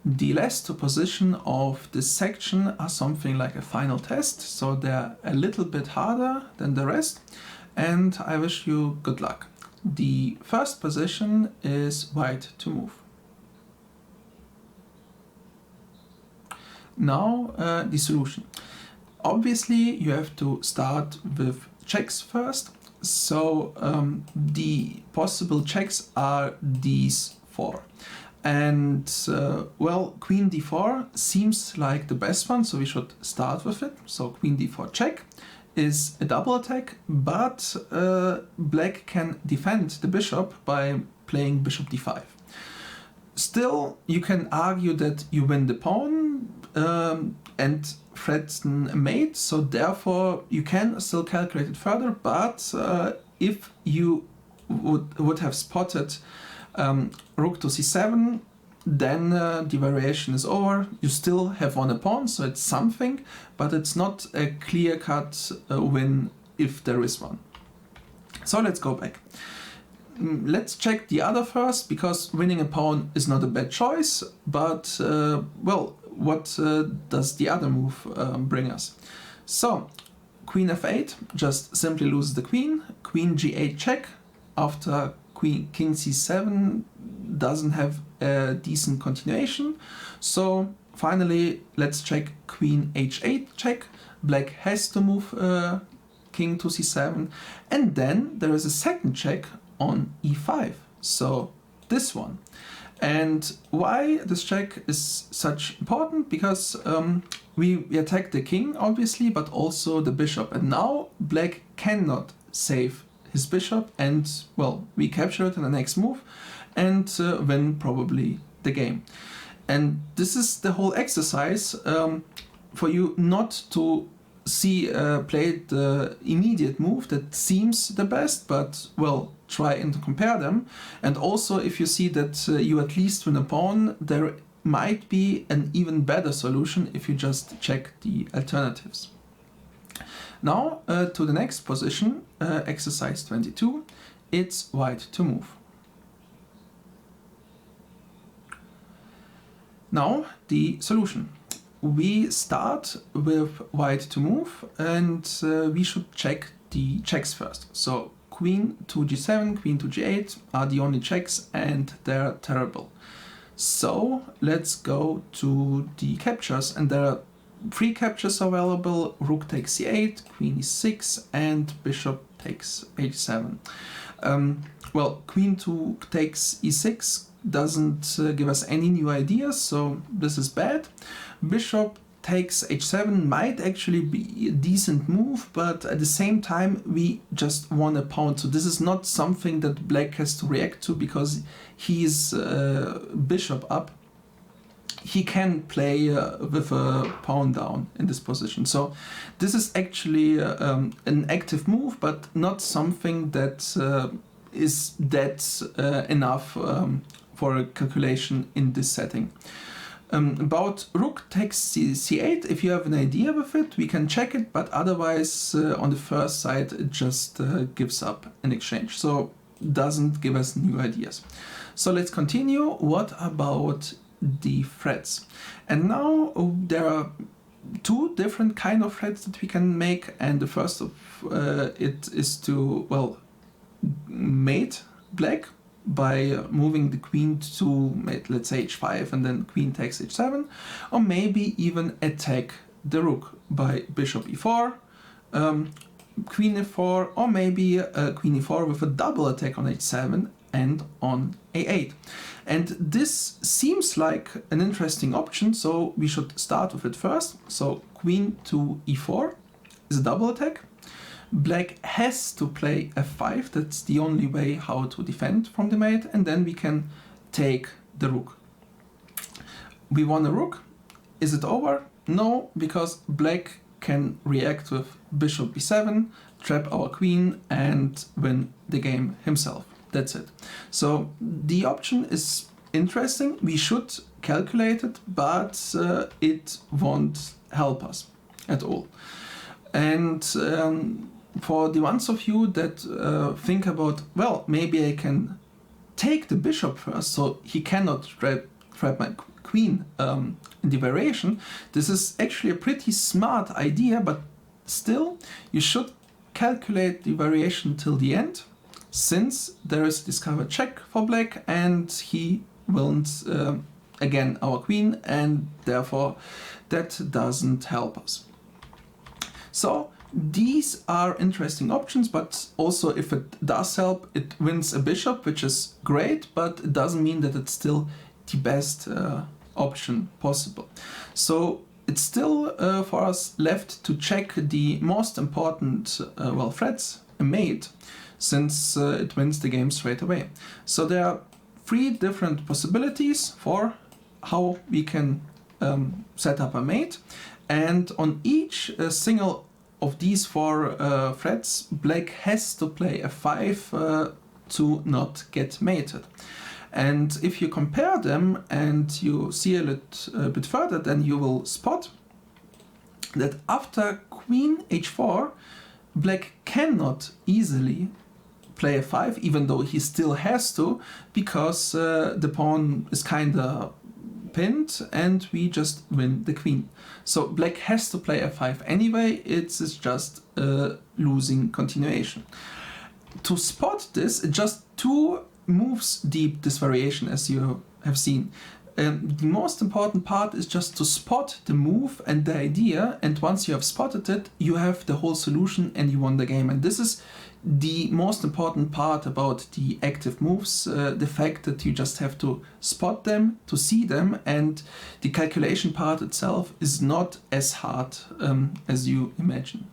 The last two positions of this section are something like a final test, so they're a little bit harder than the rest, and I wish you good luck. The first position is white to move. Now the solution. Obviously you have to start with checks first, so the possible checks are these four. And well, queen d4 seems like the best one, so we should start with it. So queen d4 check is a double attack, but black can defend the bishop by playing bishop d5. Still, you can argue that you win the pawn and threaten a mate, so therefore you can still calculate it further, but if you would have spotted rook to c7, then the variation is over. You still have won a pawn, so it's something, but it's not a clear-cut win if there is one. So let's go back. Let's check the other first, because winning a pawn is not a bad choice, but well, what does the other move bring us? So queen f8 just simply loses the queen. Queen g8 check after king c7 doesn't have a decent continuation. So finally, let's check queen h8 check. Black has to move king to c7, and then there is a second check on e5, so this one. And why this check is such important? Because we attack the king, obviously, but also the bishop, and now black cannot save his bishop, and well, we capture it in the next move and win probably the game. And this is the whole exercise for you not to see play the immediate move that seems the best, but well, try and compare them. And also, if you see that you at least win a pawn, there might be an even better solution if you just check the alternatives. Now to the next position, exercise 22, it's white to move. Now the solution. We start with white to move, and we should check the checks first. So queen to g7, queen to g8 are the only checks, and they're terrible. So let's go to the captures, and there are 3 captures available: rook takes c8, queen e6, and bishop takes h7. Well, queen takes e6 doesn't give us any new ideas, so this is bad. Bishop takes h7 might actually be a decent move, but at the same time we just won a pawn, so this is not something that black has to react to, because he's bishop up. He can play with a pawn down in this position, so this is actually an active move, but not something that is that enough for a calculation in this setting. About rook takes c8, if you have an idea with it, we can check it, but otherwise on the first side it just gives up an exchange, so doesn't give us new ideas. So let's continue. What about the threats? And now there are 2 different kind of threats that we can make, and the first of it is to, well, mate black by moving the queen to, let's say, h5, and then queen takes h7, or maybe even attack the rook by bishop e4, queen e4, or maybe queen e4 with a double attack on h7 and on a8. And this seems like an interesting option, so we should start with it first. So queen to e4 is a double attack. Black has to play f5, that's the only way how to defend from the mate, and then we can take the rook. We won a rook. Is it over? No, because black can react with bishop b7, trap our queen, and win the game himself. That's it. So the option is interesting. We should calculate it, but it won't help us at all. And for the ones of you that think about, well, maybe I can take the bishop first, so he cannot trap my queen in the variation, this is actually a pretty smart idea, but still you should calculate the variation till the end, since there is discovered check for black and he wins again our queen, and therefore that doesn't help us. So these are interesting options, but also if it does help, it wins a bishop, which is great, but it doesn't mean that it's still the best option possible. So it's still for us left to check the most important threats, a mate, since it wins the game straight away. So there are 3 different possibilities for how we can set up a mate, and on each single of these 4 threats, black has to play a 5 to not get mated. And if you compare them and you see a little bit further, then you will spot that after queen h4, black cannot easily play a 5, even though he still has to, because the pawn is kinda pinned and we just win the queen. So black has to play f5 anyway, it's just a losing continuation. To spot this, just 2 moves deep this variation, as you have seen. The most important part is just to spot the move and the idea, and once you have spotted it, you have the whole solution and you won the game. And this is the most important part about the active moves, the fact that you just have to spot them, to see them, and the calculation part itself is not as hard as you imagine.